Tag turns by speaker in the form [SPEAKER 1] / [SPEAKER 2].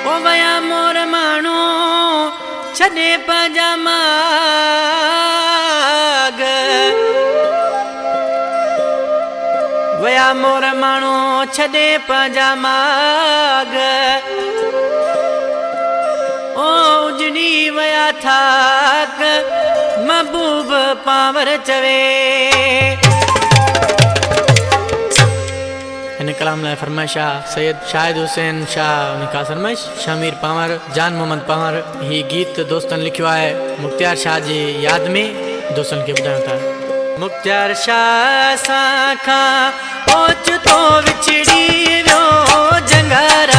[SPEAKER 1] ओ वया मोर माण्हू छॾे पजामा वया मोर माण्हू छॾे पजामा ओ उजड़ी वया थाक महबूब पावर चवे। इन कलाम लाइ फरमाइशा सैयद शाहिद हुसैन शाह उनका फरमाइश शमीर पंवर जान मोहम्मद पंवर। ही गीत दोस्तन लिखियो है मुख्तियार शाह जी याद में दोस्तन के ॿुधायूं था। मुख्तियार शाह सां खां ओचितो विछड़ी वियो जंगारा